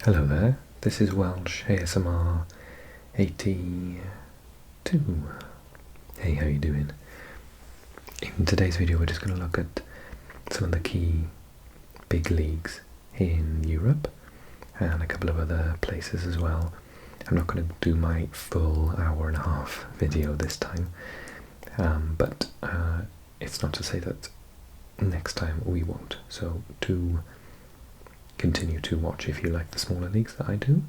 Hello there, this is Welsh ASMR 82. Hey, how you doing? In today's video we're just going to look at some of the key big leagues in Europe and a couple of other places as well. I'm not going to do my full hour and a half video this time, but it's not to say that next time we won't. So do continue to watch if you like the smaller leagues that I do.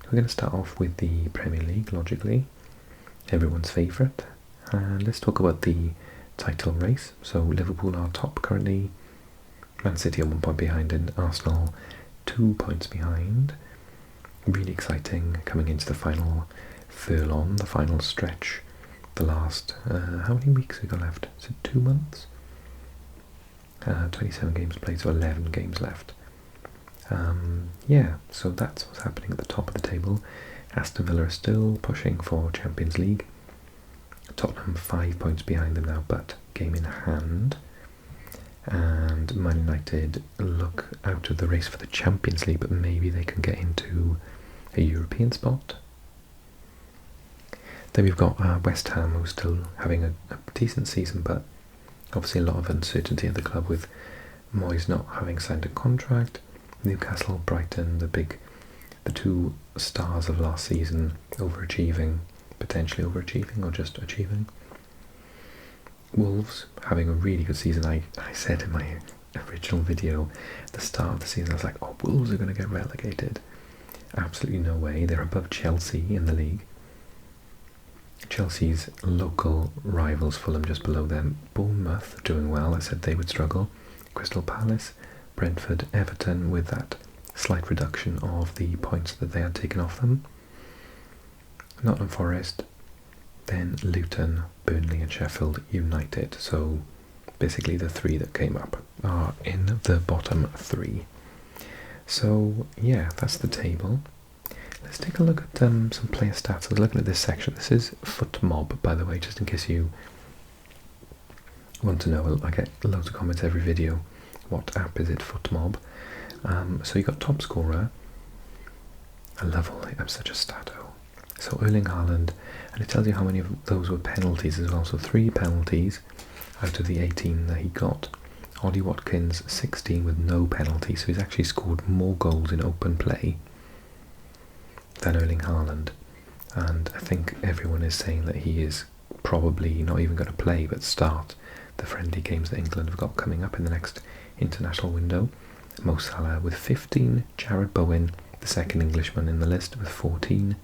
We're going to start off with the Premier League, logically, everyone's favourite. And let's talk about the title race. So Liverpool are top currently, Man City are 1 point behind, and Arsenal 2 points behind. Really exciting coming into the final furlong, the final stretch. The last, how many weeks have we got left? Is it 2 months? 27 games played, so 11 games left. Yeah, so that's what's happening at the top of the table. Aston Villa are still pushing for Champions League. Tottenham 5 points behind them now, but game in hand. And Man United look out of the race for the Champions League, but maybe they can get into a European spot. Then we've got West Ham, who's still having a decent season, but obviously a lot of uncertainty at the club with Moyes not having signed a contract. Newcastle, Brighton, the two stars of last season, overachieving, potentially overachieving or just achieving. Wolves having a really good season. I said in my original video at the start of the season, I was like, oh, Wolves are going to get relegated. Absolutely no way. They're above Chelsea in the league. Chelsea's local rivals, Fulham, just below them. Bournemouth doing well. I said they would struggle. Crystal Palace, Brentford, Everton, with that slight reduction of the points that they had taken off them. Nottingham Forest, then Luton, Burnley and Sheffield United. So basically the three that came up are in the bottom three. So yeah, that's the table. Let's take a look at some player stats. I was looking at this section. This is FotMob, by the way, just in case you want to know. I get loads of comments every video. What app is it? FotMob. So you got top scorer. I love all that. I'm such a stato. So Erling Haaland, and it tells you how many of those were penalties as well. So 3 penalties out of the 18 that he got. Ollie Watkins 16 with no penalty, so he's actually scored more goals in open play than Erling Haaland. And I think everyone is saying that he is probably not even going to play but start the friendly games that England have got coming up in the next international window. Mo Salah with 15, Jared Bowen, the second Englishman in the list, with 14.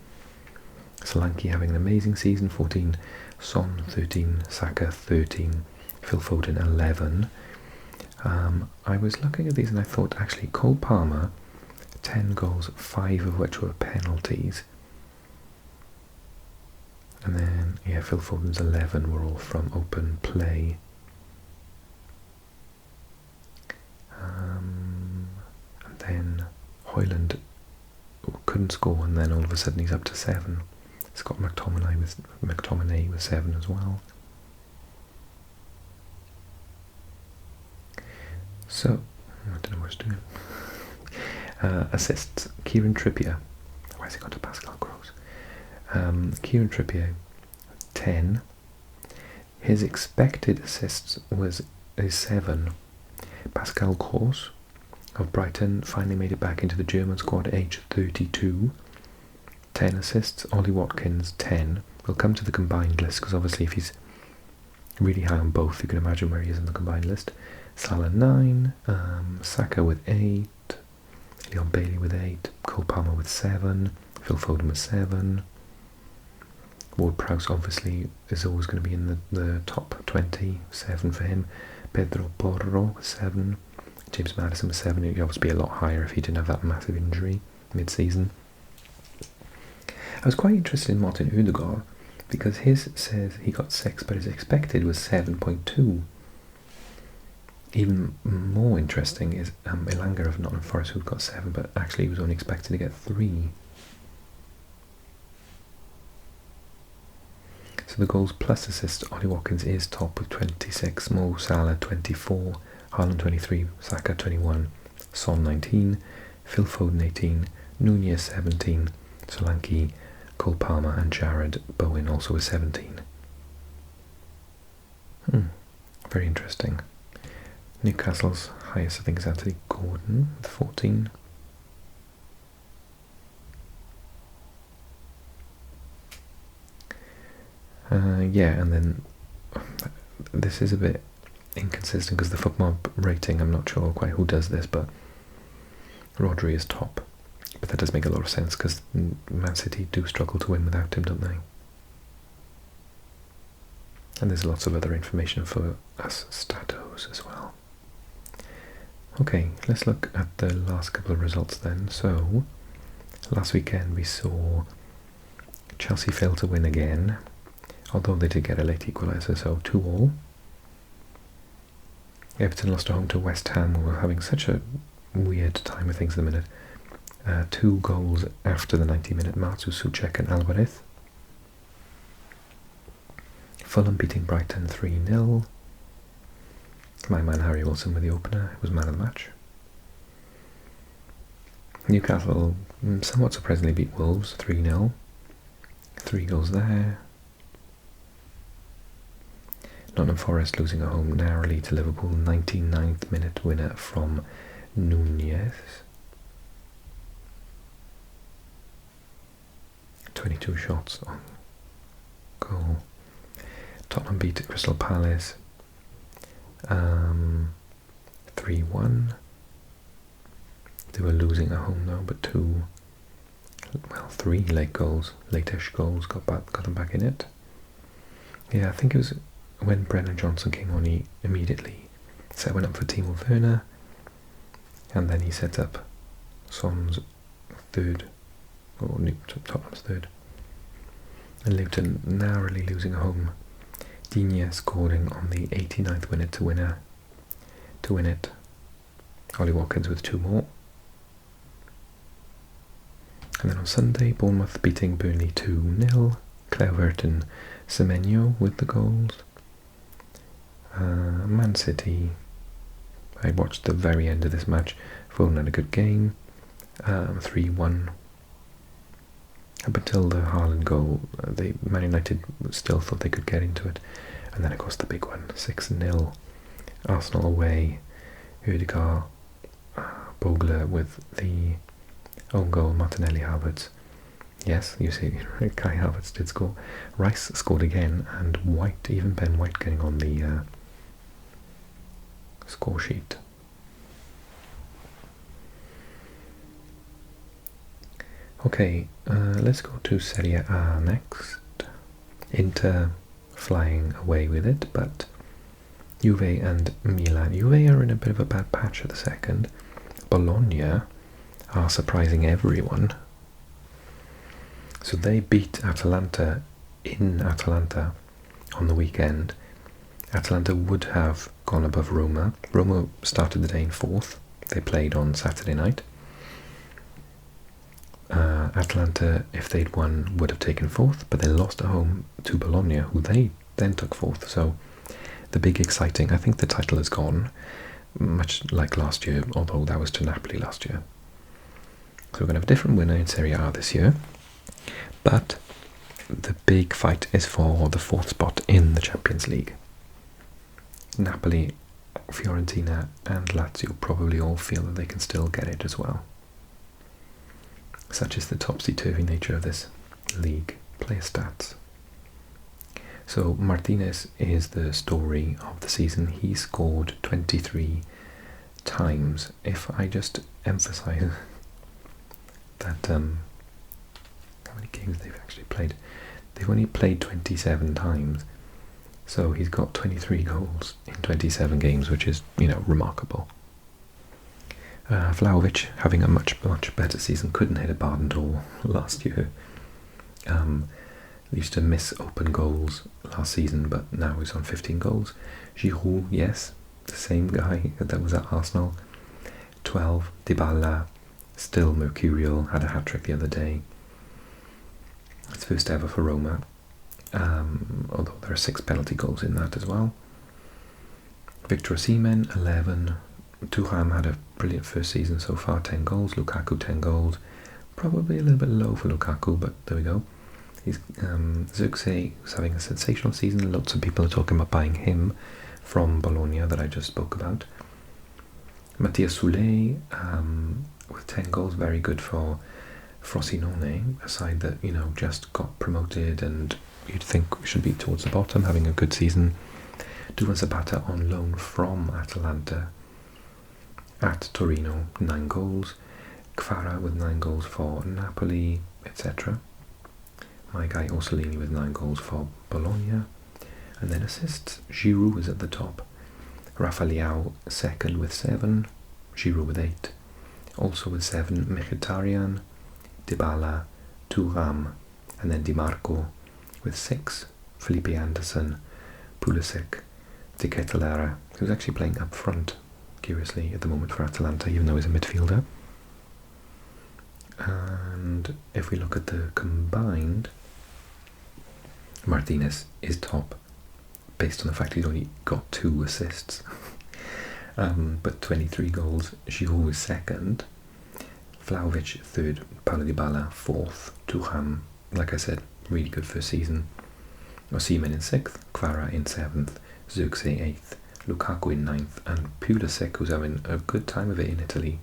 Solanke having an amazing season, 14. Son 13, Saka 13, Phil Foden 11. I was looking at these and I thought actually Cole Palmer 10 goals, 5 of which were penalties. And then yeah, Phil Foden's 11 were all from open play. And then Højlund couldn't score, and then all of a sudden he's up to 7. Scott McTominay with 7 as well. So I don't know what he's doing. Assists, Kieran Trippier. Why has he got to Pascal Gross? Kieran Trippier 10. His expected assists is 7. Pascal Gross of Brighton finally made it back into the German squad at age 32. 10 assists. Ollie Watkins 10. We'll come to the combined list because obviously if he's really high on both, you can imagine where he is in the combined list. Salah 9, Saka with 8, Leon Bailey with 8, Cole Palmer with 7, Phil Foden with 7. Ward-Prowse obviously is always going to be in the top 20, 7 for him. Pedro Porro with 7, James Maddison with 7. He'd obviously be a lot higher if he didn't have that massive injury mid-season. I was quite interested in Martin Ødegaard because his says he got 6, but his expected was 7.2. Even more interesting is Elanga of Nottingham Forest, who got 7, but actually he was only expected to get 3. So the goals plus assists, Ollie Watkins is top with 26, Mo Salah 24, Haaland 23, Saka 21, Son 19, Phil Foden 18, Nunez 17, Solanke, Cole Palmer and Jared Bowen also with 17. Very interesting. Newcastle's highest I think is Anthony Gordon with 14. Yeah, and then this is a bit inconsistent because the FotMob rating, I'm not sure quite who does this, but Rodri is top. But that does make a lot of sense because Man City do struggle to win without him, don't they? And there's lots of other information for us statos as well. Okay, let's look at the last couple of results then. So, last weekend we saw Chelsea fail to win again, although they did get a late equaliser, so 2-2. Everton lost at home to West Ham, who were having such a weird time with things at the minute. 2 goals after the 90-minute mark to Souček and Alvarez. Fulham beating Brighton 3-0. My man Harry Wilson with the opener, was man of the match. Newcastle somewhat surprisingly beat Wolves 3-0. 3 goals there. Nottingham Forest losing at home narrowly to Liverpool, 99th minute winner from Nunez. 22 shots on goal. Tottenham beat Crystal Palace 3-1. They were losing at home though, but 3 late-ish goals got them back in it. Yeah, I think it was when Brennan Johnson came on, he immediately went up for Timo Werner, and then he set up Son's third, or Tottenham's third. And Luton narrowly losing at home. Digne scoring on the 89th minute to win it. Ollie Watkins with 2 more. And then on Sunday, Bournemouth beating Burnley 2-0. Kluivert and Semenyo with the goals. Man City, I watched the very end of this match. Foden had a good game. 3-1. Up until the Haaland goal, Man United still thought they could get into it. And then of course the big one, 6-0. Arsenal away. Ødegaard, Bogler with the own goal, Martinelli, Havertz. Yes, you see, Kai Havertz did score. Rice scored again, and White, even Ben White getting on the score sheet. Okay, let's go to Serie A next. Inter flying away with it, but Juve and Milan. Juve are in a bit of a bad patch at the second. Bologna are surprising everyone. So they beat Atalanta in Atalanta on the weekend. Atalanta would have gone above Roma. Roma started the day in 4th. They played on Saturday night. Atalanta, if they'd won, would have taken 4th, but they lost at home to Bologna, who they then took 4th. So the big exciting, I think the title is gone, much like last year, although that was to Napoli last year. So we're going to have a different winner in Serie A this year, but the big fight is for the 4th spot in the Champions League. Napoli, Fiorentina and Lazio probably all feel that they can still get it as well. Such is the topsy-turvy nature of this league. Player stats. So Martinez is the story of the season. He scored 23 times. If I just emphasize that how many games they've actually played. They've only played 27 times. So he's got 23 goals in 27 games, which is, remarkable. Vlahovic having a much better season, couldn't hit a Barden door last year. Used to miss open goals last season, but now he's on 15 goals. Giroud, yes, the same guy that was at Arsenal. 12. Dybala, still mercurial, had a hat-trick the other day. It's first ever for Roma, although there are 6 penalty goals in that as well. Victor Osimhen, 11. Thuram had a brilliant first season so far, 10 goals. Lukaku, 10 goals. Probably a little bit low for Lukaku, but there we go. He's Zirkzee is having a sensational season. Lots of people are talking about buying him from Bologna that I just spoke about. Mattia Soulé with 10 goals, very good for Frosinone, a side that, you know, just got promoted and you'd think should be towards the bottom, having a good season. Duvan Zapata on loan from Atalanta. At Torino, 9 goals. Kvara with 9 goals for Napoli, etc. My guy Orsolini with 9 goals for Bologna. And then assists, Giroud is at the top. Rafa Leao second with 7. Giroud with 8. Also with 7, Mkhitaryan, Dybala, Thuram, and then Di Marco with 6. Felipe Anderson, Pulisic, De Ketelaere, who's actually playing up front, curiously, at the moment for Atalanta, even though he's a midfielder. And if we look at the combined, Martinez is top, based on the fact he's only got 2 assists. But 23 goals. Giroud is second, Vlahovic third, Paulo Dybala fourth, Thuram, like I said, really good first season. Osimhen in 6th, Kvara in 7th, Zirkzee 8th, Lukaku in 9th, and Pulisic, who's having a good time of it in Italy,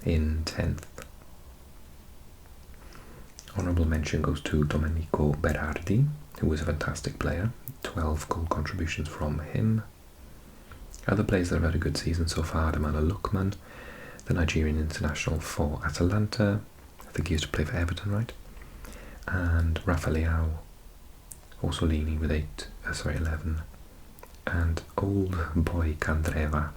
in 10th. Honourable mention goes to Domenico Berardi, who was a fantastic player. 12 goal contributions from him. Other players that have had a good season so far: Ademola Lookman, the Nigerian international for Atalanta. I think he used to play for Everton, right? And Rafa Leao, Orsolini with 11. And old boy Candreva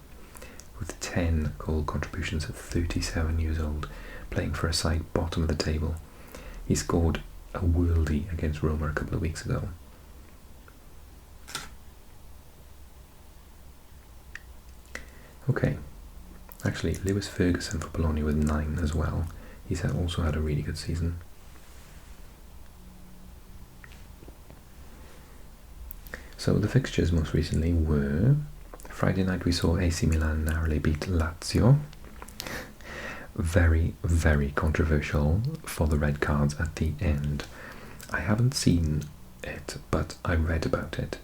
with 10 goal contributions at 37 years old, playing for a side bottom of the table. He scored a worldie against Roma a couple of weeks ago. Okay, actually Lewis Ferguson for Bologna with 9 as well. He's also had a really good season. So the fixtures most recently were: Friday night we saw AC Milan narrowly beat Lazio. Very, very controversial for the red cards at the end. I haven't seen it, but I read about it.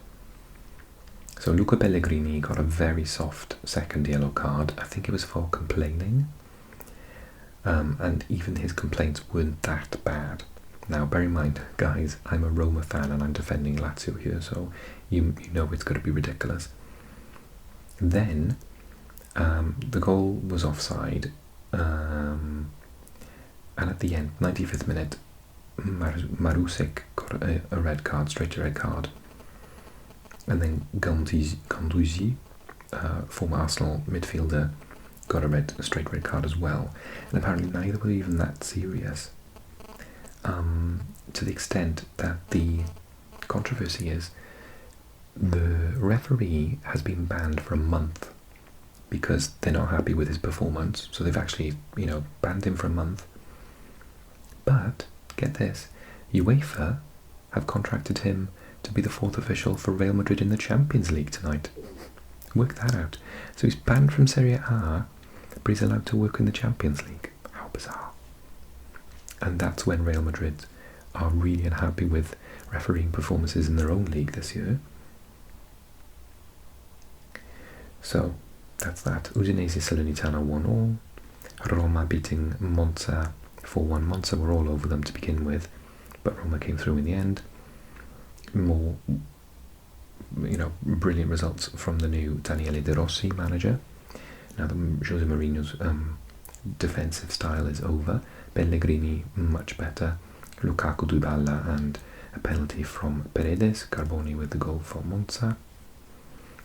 So Luca Pellegrini got a very soft second yellow card. I think it was for complaining. And even his complaints weren't that bad. Now, bear in mind, guys, I'm a Roma fan and I'm defending Lazio here, so you know it's going to be ridiculous. Then, the goal was offside, and at the end, 95th minute, Marusic got a red card, straight red card. And then Guendouzi, former Arsenal midfielder, got a straight red card as well. And apparently neither were even that serious. To the extent that the controversy is the referee has been banned for a month because they're not happy with his performance. So they've actually, banned him for a month. But, get this, UEFA have contracted him to be the 4th official for Real Madrid in the Champions League tonight. Work that out. So he's banned from Serie A, but he's allowed to work in the Champions League. How bizarre. And that's when Real Madrid are really unhappy with refereeing performances in their own league this year. So, that's that. Udinese Salernitana 1-1. Roma beating Monza 4-1. Monza were all over them to begin with, but Roma came through in the end. More, brilliant results from the new Daniele De Rossi manager. Now that Jose Mourinho's defensive style is over, Pellegrini much better. Lukaku, Dybala, and a penalty from Paredes. Carboni with the goal for Monza.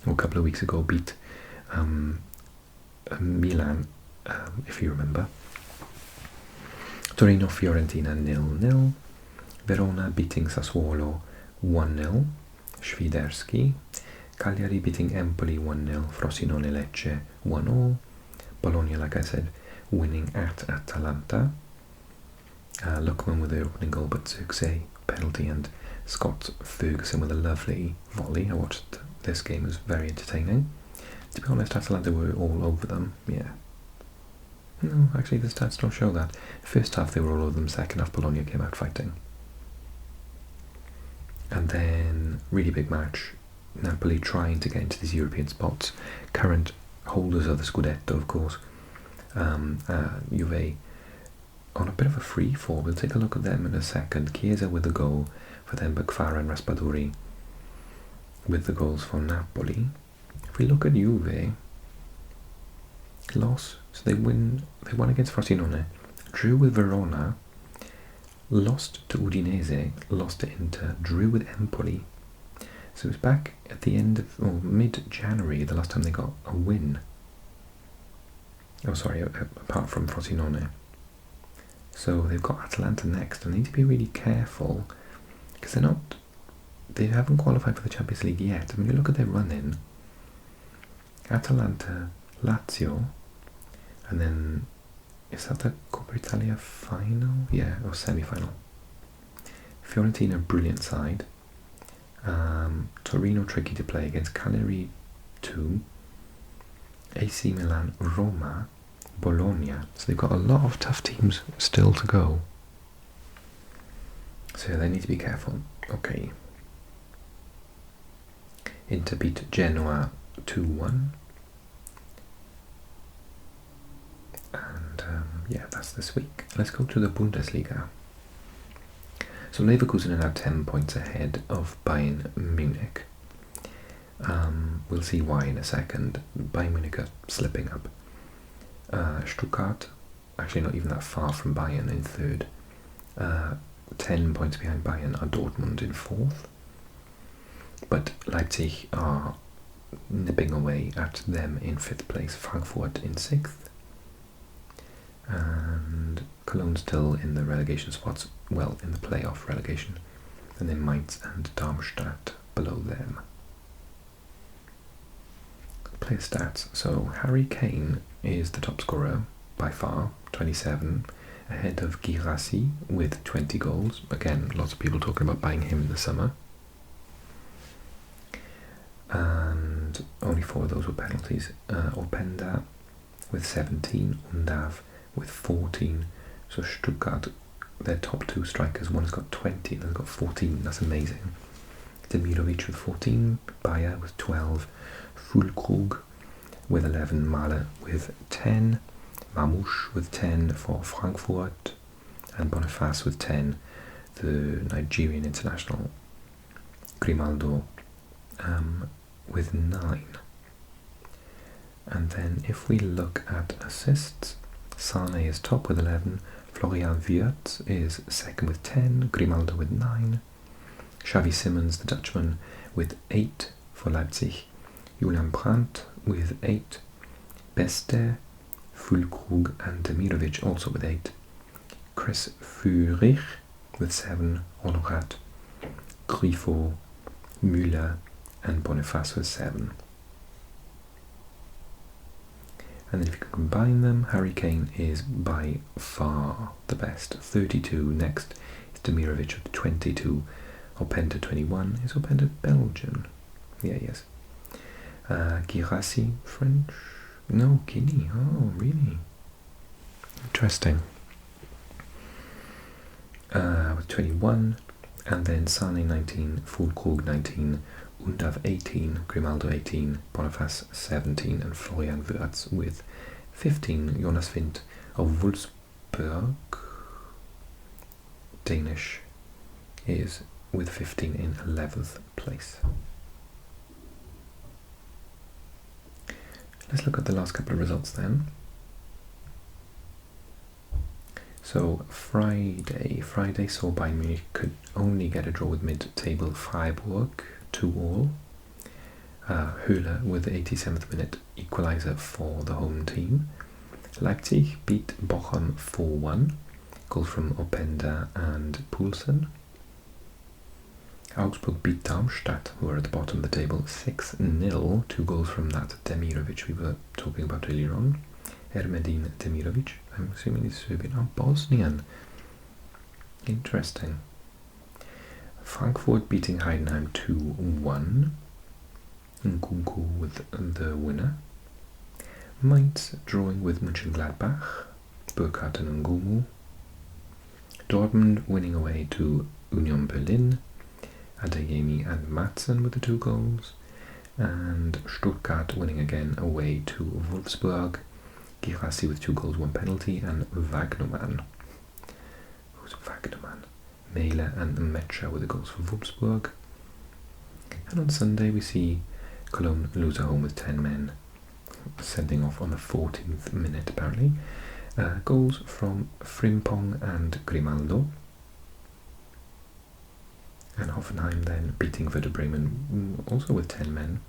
A couple of weeks ago beat Milan, if you remember. Torino Fiorentina 0-0. Verona beating Sassuolo 1-0, Świderski. Cagliari beating Empoli 1-0, Frosinone Lecce 1-0. Bologna, like I said, winning at Atalanta. Lookman with the opening goal, but Zirkzee penalty, and Scott Ferguson with a lovely volley. I watched this game, it was very entertaining. To be honest, Atalanta were all over them, yeah. No, actually the stats don't show that. First half they were all of them, second half Bologna came out fighting. And then, really big match, Napoli trying to get into these European spots. Current holders of the Scudetto, of course. Juve on a bit of a free fall. We'll take a look at them in a second. Chiesa with the goal for them, Bakfara and Raspadori with the goals for Napoli. If we look at Juve, loss, so they won against Frosinone, drew with Verona, lost to Udinese, lost to Inter, drew with Empoli. So it was back at the end of, mid-January, the last time they got a win. Oh, sorry, apart from Frosinone. So they've got Atalanta next, and they need to be really careful, because they haven't qualified for the Champions League yet. I mean, you look at their run-in, Atalanta, Lazio, and then, is that the Coppa Italia final? Yeah, or semi-final. Fiorentina, brilliant side. Torino, tricky to play against. Cagliari 2. AC Milan, Roma, Bologna. So they've got a lot of tough teams still to go. So they need to be careful. Okay. Inter beat Genoa 2-1. And yeah, that's this week. Let's go to the Bundesliga. So Leverkusen are now 10 points ahead of Bayern Munich. We'll see why in a second. Bayern Munich are slipping up. Stuttgart, actually not even that far from Bayern, in third. 10 points behind Bayern are Dortmund in fourth. But Leipzig are nipping away at them in fifth place. Frankfurt in sixth. And Cologne still in the relegation spots, well, in the playoff relegation. And then Mainz and Darmstadt below them. Player stats. So Harry Kane is the top scorer by far, 27, ahead of Guirassy with 20 goals. Again, lots of people talking about buying him in the summer. And only 4 of those were penalties. Openda with 17, Undav with 14. So Stuttgart, their top 2 strikers, one has got 20, the other's got 14. That's amazing. Demirovic with 14, Bayer with 12, Füllkrug with 11, Mahler with 10, Mamouche with 10 for Frankfurt, and Boniface with 10, the Nigerian international. Grimaldo with 9. And then if we look at assists, Sane is top with 11, Florian Wirtz is second with 10, Grimaldo with 9, Xavi Simons, the Dutchman, with 8 for Leipzig, Julian Brandt with 8, Beste, Füllkrug and Demirovic also with 8, Chris Führich with 7, Honorat, Grifo, Müller and Boniface with 7. And then if you can combine them, Harry Kane is by far the best, 32. Next is Demirovic with 22, Openda 21. Is Openda Belgian? Yeah, yes. Guirassy, French? No, Guinea. Oh, really? Interesting. With 21, and then Sane 19, Füllkrug 19, Undav 18, Grimaldo 18, Boniface 17, and Florian Wirtz with 15. Jonas Wind of Wolfsburg, Danish, is with 15 in 11th place. Let's look at the last couple of results then. So Friday saw Bayern Munich could only get a draw with mid-table Freiburg 2-2. Höhler with the 87th minute equaliser for the home team. Leipzig beat Bochum 4-1. Goals from Openda and Poulsen. Augsburg beat Darmstadt, who are at the bottom of the table, 6-0. 2 goals from that Demirovic we were talking about earlier on. Ermedin Demirovic, I'm assuming he's Serbian. Oh, Bosnian. Interesting. Frankfurt beating Heidenheim 2-1. Nkunku with the winner. Mainz drawing with Mönchengladbach Burkhardt and Ngumu. Dortmund winning away to Union Berlin. Adeyemi and Madsen with the 2 goals. And Stuttgart winning again away to Wolfsburg. Girassi with 2 goals, 1 penalty, and Wagnermann. Who's Wagnermann? Mele and Metscher with the goals for Wolfsburg. And on Sunday we see Cologne lose at home with 10 men, sending off on the 14th minute apparently. Goals from Frimpong and Grimaldo. And Hoffenheim then beating Werder Bremen also with 10 men.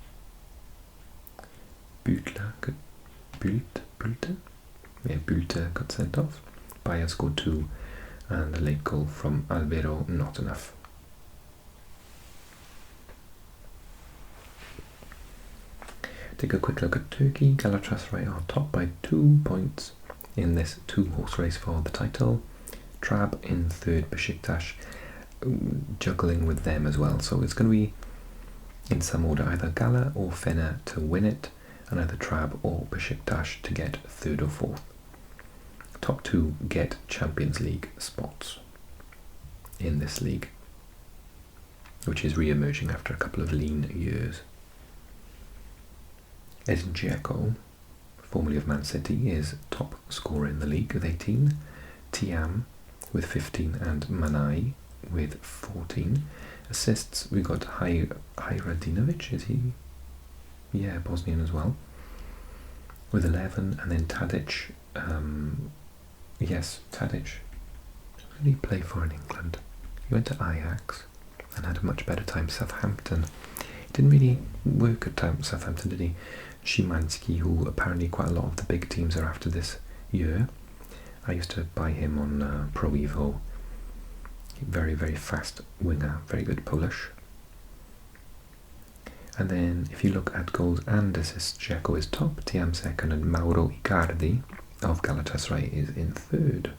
Bülte? Yeah, Bülte got sent off. Bayer scored 2, and a late goal from Albero, not enough. Take a quick look at Turkey. Galatasaray are top by 2 points in this 2-horse race for the title. Trab in 3rd, Besiktas juggling with them as well. So it's going to be in some order, either Gala or Fener to win it, and either Trab or Besiktas to get 3rd or 4th. Top 2 get Champions League spots in this league, which is re-emerging after a couple of lean years. Edin Dzeko, formerly of Man City, is top scorer in the league with 18. Tiam with 15 and Manai with 14. Assists, we got Hajradinovic, is he? Yeah, Bosnian as well, with 11, and then Tadic. Yes, Tadic. Who did he play for in England? He went to Ajax and had a much better time. Southampton. He didn't really work at Southampton, did he? Szymanski, who apparently quite a lot of the big teams are after this year. I used to buy him on Pro Evo. Very, very fast winger, very good Polish. And then if you look at goals and assists, Dzeko is top, Tiam second, and Mauro Icardi of Galatasaray is in 3rd.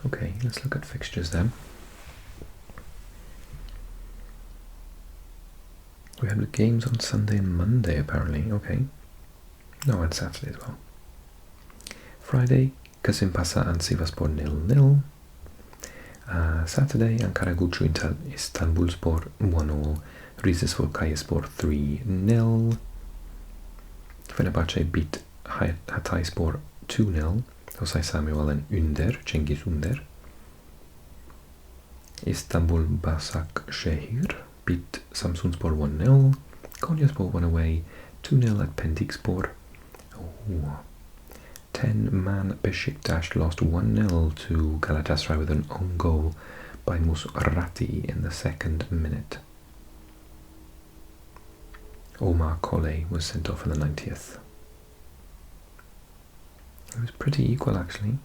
Okay, let's look at fixtures then. We have the games on Sunday and Monday apparently, okay. No, and Saturday as well. Friday, Kasimpasa and Sivasspor 0-0. Saturday, Ankara-Gucu Istanbulspor 1-0. Rizespor Kaysspor 3-0. Fenerbahce beat Hatayspor 2-0. Osay Samuel and Cengiz Ünder. Istanbul Başakşehir beat Samsunspor 1-0. Konyaspor won away 2-0 at Pendikspor. 10-man Besiktas lost 1-0 to Galatasaray with an own goal by Musrati in the 2nd minute. Omar Colley was sent off in the 90th. It was pretty equal actually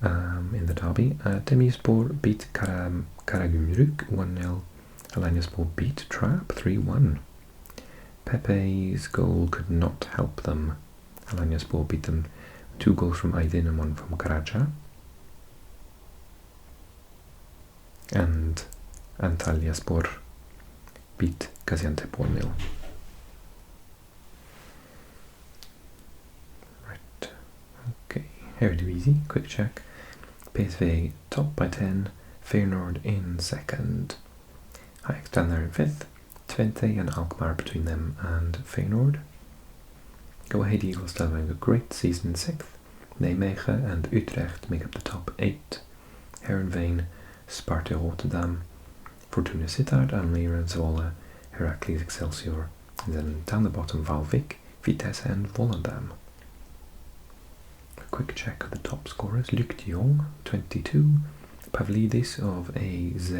in the derby. Demirspor beat Karagümrük 1-0. Alanyaspor beat Trap 3-1. Pepe's goal could not help them. Alanyaspor beat them 2 goals from Aydin and 1 from Karaca. And Antalyaspor beat Gaziantep 1-0. Right, okay, Eredivisie, quick check. PSV top by 10, Feyenoord in 2nd. Ajax down there in 5th, Twente and Alkmaar between them and Feyenoord. Go Ahead Eagles still having a great season in 6th. Nijmegen and Utrecht make up the top 8. Heerenveen, Sparta Rotterdam, Fortuna Sittard, Almere and Zwolle, Heracles Excelsior, and then down the bottom Valvik, Vitesse and Volendam. A quick check of the top scorers. Luc de Jong, 22, Pavlidis of AZ,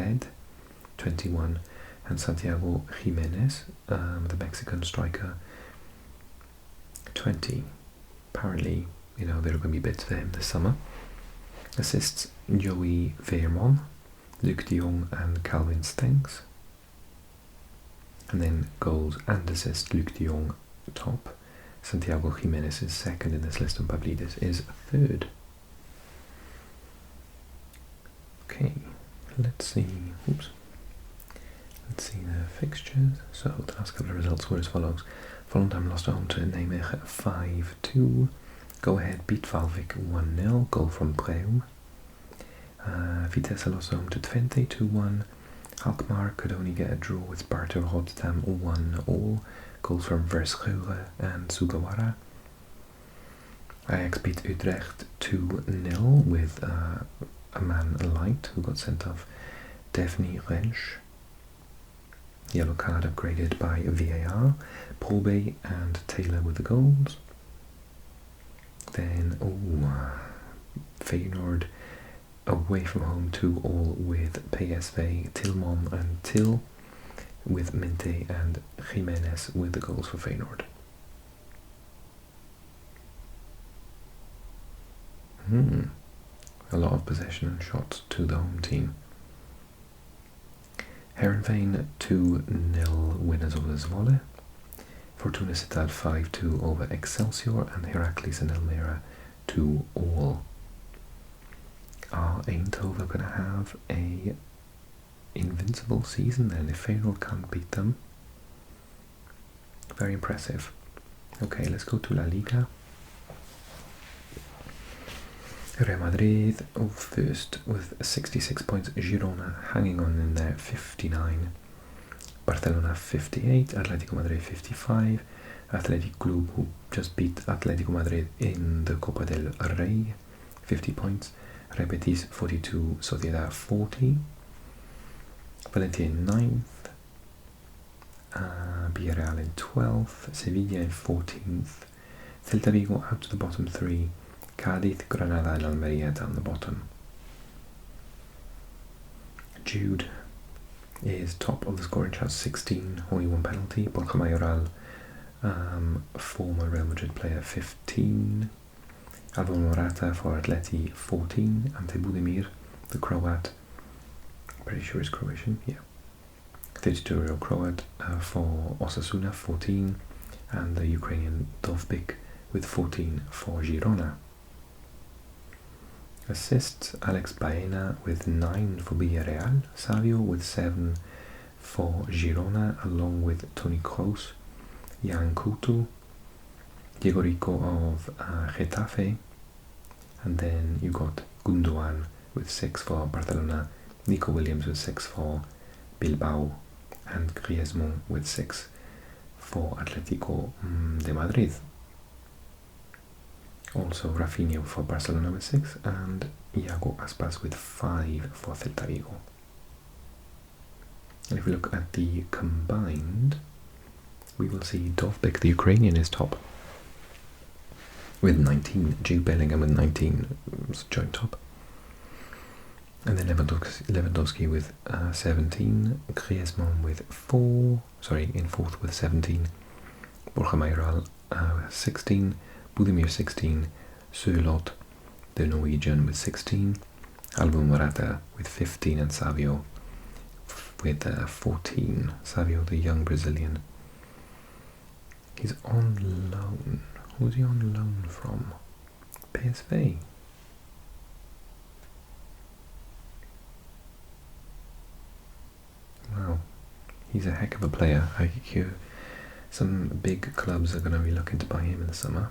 21, and Santiago Jimenez, the Mexican striker, 20. Apparently, you know, there are going to be bits for him this summer. Assists, Joey Veerman, Luc de Jong and Calvin Stengs. And then goals and assists, Luc de Jong top, Santiago Jimenez is 2nd in this list and Pavlidis is 3rd. Okay, let's see, let's see the fixtures. So the last couple of results were as follows. Volendam lost at home to Nijmegen 5-2. Go Ahead beat Valvik 1-0, goal from Breum. Vitesse lost at home to Twente 2-1. Alkmaar could only get a draw with Sparta Rotterdam 1-0, goals from Verschuren and Sugawara. Ajax beat Utrecht 2-0 with a man light who got sent off, Daphne Rensch. Yellow card upgraded by VAR. Probe and Taylor with the goals. Then, Feyenoord away from home 2-2 with PSV, Tilman and Til, with Minte and Jimenez with the goals for Feyenoord. A lot of possession and shots to the home team. Heerenveen 2-0 winners over Zwolle. Fortuna Sittard 5-2 over Excelsior, and Heracles and Elmira 2-2. Are Eindhoven going to have a invincible season then if Feyenoord can't beat them? Very impressive. Okay, let's go to La Liga. Real Madrid first with 66 points, Girona hanging on in there 59, Barcelona 58, Atletico Madrid 55, Athletic Club, who just beat Atletico Madrid in the Copa del Rey, 50 points, Real Betis 42, Sociedad 40, Valencia in 9th, Villarreal in 12th, Sevilla in 14th, Celta Vigo out to the bottom 3, Cádiz, Granada and Almeria down the bottom. Jude is top of the scoring chart, 16, only one penalty. Borja Mayoral, former Real Madrid player, 15. Alvaro Morata for Atleti, 14. Ante Budimir, the Croat, pretty sure he's Croatian, yeah. 32-year-old Croat for Osasuna, 14. And the Ukrainian Dovbyk with 14 for Girona. Assists, Alex Baena with 9 for Villarreal, Savio with 7 for Girona, along with Toni Kroos, Jan Couto, Diego Rico of Getafe, and then you got Gundogan with 6 for Barcelona, Nico Williams with 6 for Bilbao, and Griezmann with 6 for Atletico de Madrid. Also Rafinha for Barcelona with 6 and Iago Aspas with 5 for Celta Vigo. And if we look at the combined, we will see Dovbyk, the Ukrainian, is top with 19, Jude Bellingham with 19, joint top. And then Lewandowski with 17, Griezmann with 4, in 4th with 17, Borja Mayoral 16, Budimir 16, Sørloth, the Norwegian, with 16, Alvaro Morata with 15, and Savio with 14. Savio, the young Brazilian. He's on loan. Who's he on loan from? PSV. Wow, he's a heck of a player. I hear some big clubs are going to be looking to buy him in the summer.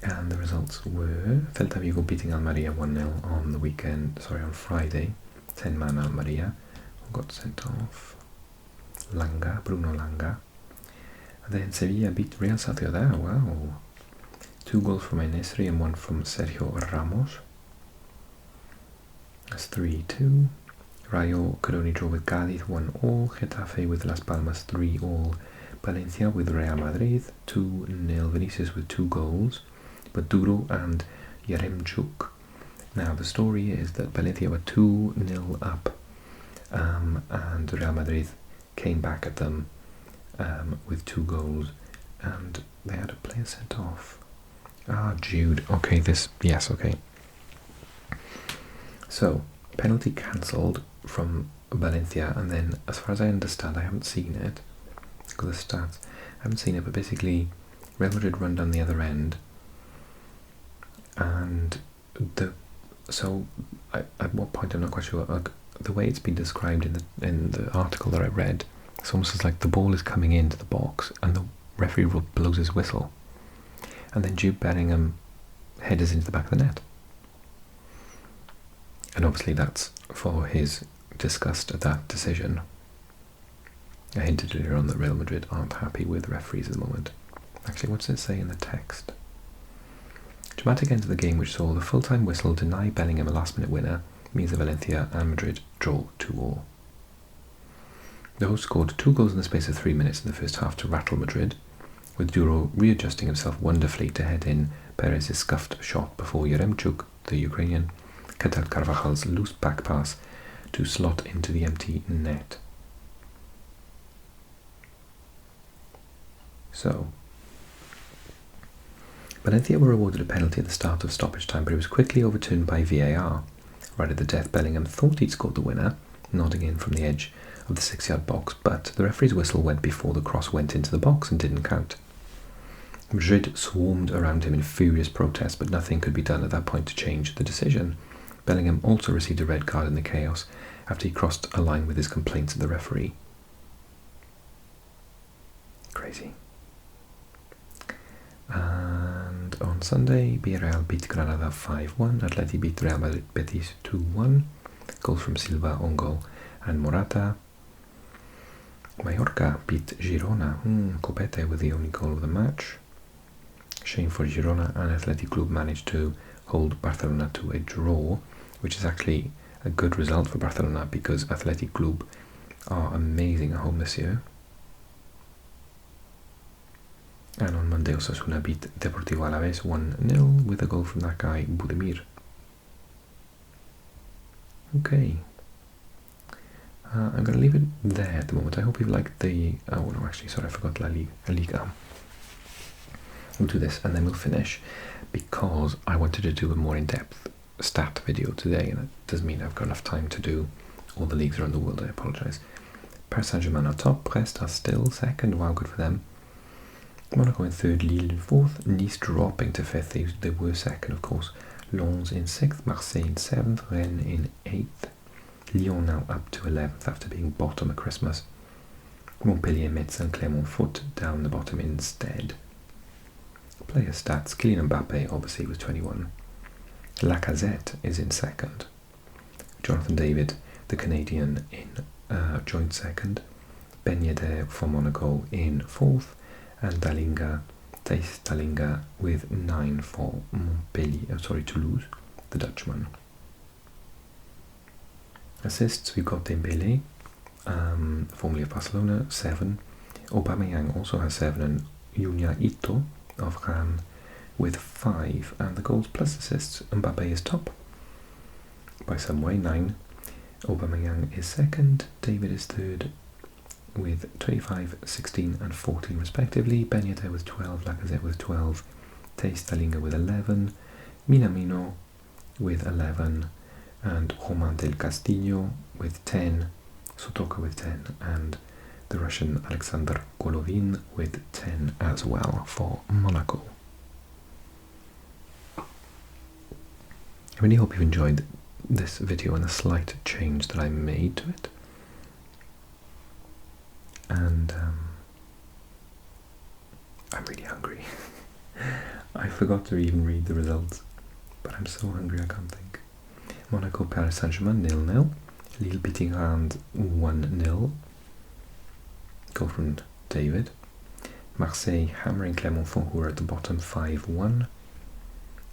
And the results were Celta Vigo beating Almeria 1-0 on the weekend, on Friday. 10-man Almeria, who got sent off. Bruno Langa. And then Sevilla beat Real Sociedad, wow. 2 goals from Enesri and 1 from Sergio Ramos. That's 3-2. Rayo could only draw with Cádiz 1-1. Getafe with Las Palmas 3-3. Valencia with Real Madrid 2-0. Vinicius with 2 goals. Maduro and Yaremchuk. Now the story is that Valencia were 2-0 up, and Real Madrid came back at them with 2 goals, and they had a player sent off. Jude. Okay, okay. So penalty cancelled from Valencia, and then, as far as I understand, I haven't seen it. Look at the stats. I haven't seen it, but basically, Real Madrid run down the other end. And at what point I'm not quite sure. The way it's been described in the article that I read It's almost as like the ball is coming into the box and the referee blows his whistle. And then Jude Bellingham headers into the back of the net. And obviously that's for his disgust at that decision. I hinted earlier on that Real Madrid aren't happy with referees at the moment. Actually, what's it say in the text? Dramatic end to the game which saw the full-time whistle deny Bellingham a last-minute winner means that Valencia and Madrid draw 2-2. The hosts scored 2 goals in the space of 3 minutes in the first half to rattle Madrid, with Duro readjusting himself wonderfully to head in Perez's scuffed shot before Yaremchuk, the Ukrainian, cut out Carvajal's loose back pass to slot into the empty net. So, Valencia were awarded a penalty at the start of stoppage time, but it was quickly overturned by VAR. Right at the death, Bellingham thought he'd scored the winner, nodding in from the edge of the 6-yard box, but the referee's whistle went before the cross went into the box and didn't count. Madrid swarmed around him in furious protest, but nothing could be done at that point to change the decision. Bellingham also received a red card in the chaos after he crossed a line with his complaints at the referee. Crazy. And on Sunday, Villarreal beat Granada 5-1, Atleti beat Real Betis 2-1, goals from Silva on goal and Morata. Mallorca beat Girona, Copete with the only goal of the match. Shame for Girona, and Athletic Club managed to hold Barcelona to a draw, which is actually a good result for Barcelona because Athletic Club are amazing at home this year. And on Monday, Osasuna beat Deportivo Alaves 1-0 with a goal from that guy, Budimir. Okay. I'm going to leave it there at the moment. I hope you liked the... Oh, no, actually, sorry, I forgot LaLiga. We'll do this and then we'll finish because I wanted to do a more in-depth stat video today, and it doesn't mean I've got enough time to do all the leagues around the world. I apologise. Paris Saint-Germain are top, Brest are still second. Wow, good for them. Monaco in third, Lille in fourth, Nice dropping to fifth. They were second, of course. Lens in sixth, Marseille in seventh, Rennes in eighth. Lyon now up to 11th after being bottom at Christmas. Montpellier, Metz and Clermont-Foot down the bottom instead. Player stats, Kylian Mbappe obviously with 21. Lacazette is in second. Jonathan David, the Canadian, in joint second. Ben Yedder for Monaco in fourth. And Thijs Dallinga with 9 for Toulouse, the Dutchman. Assists, we've got Dembele, formerly of Barcelona, 7. Aubameyang also has 7, and Yunya Ito of Rennes with 5. And the goals plus assists, Mbappe is top by some way, 9. Aubameyang is second, David is third with 25, 16 and 14 respectively. Ben Yedder with 12, Lacazette with 12, Thijs Dallinga with 11, Minamino with 11, and Romain Del Castillo with 10, Sotoka with 10, and the Russian Alexander Golovin with 10 as well for Monaco. I really hope you've enjoyed this video and the slight change that I made to it. And I'm really hungry. I forgot to even read the results, but I'm so hungry I can't think. Monaco, Paris Saint-Germain 0-0. Lille beating Rennes 1-0. Goal from David. Marseille hammering Clermont-Foot, who are at the bottom, 5-1.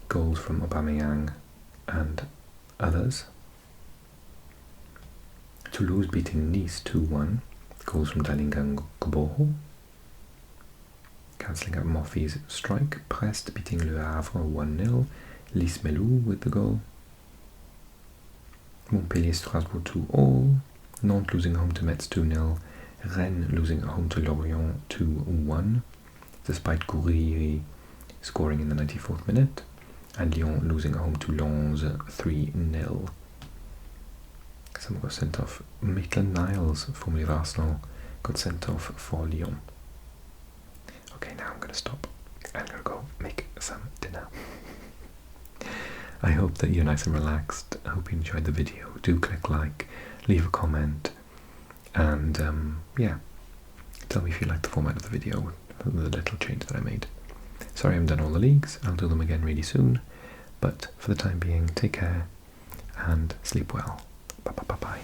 Goals from Aubameyang and others. Toulouse beating Nice 2-1. Goals from Dallinga and Goboho. Cancelling out Moffy's strike. Brest beating Le Havre 1-0. Lys Melou with the goal. Montpellier Strasbourg 2-all. Nantes losing home to Metz 2-0. Rennes losing at home to Lorient 2-1, despite Gouiri scoring in the 94th minute. And Lyon losing at home to Lens 3-0. Someone got sent off. Maitland-Niles, formerly of Arsenal, got sent off for Lyon. Okay, now I'm going to stop. I'm going to go make some dinner. I hope that you're nice and relaxed. I hope you enjoyed the video. Do click like, leave a comment, and yeah, Tell me if you like the format of the video, the little change that I made. Sorry I haven't done all the leagues, I'll do them again really soon, but for the time being, take care and sleep well. Bye bye bye bye.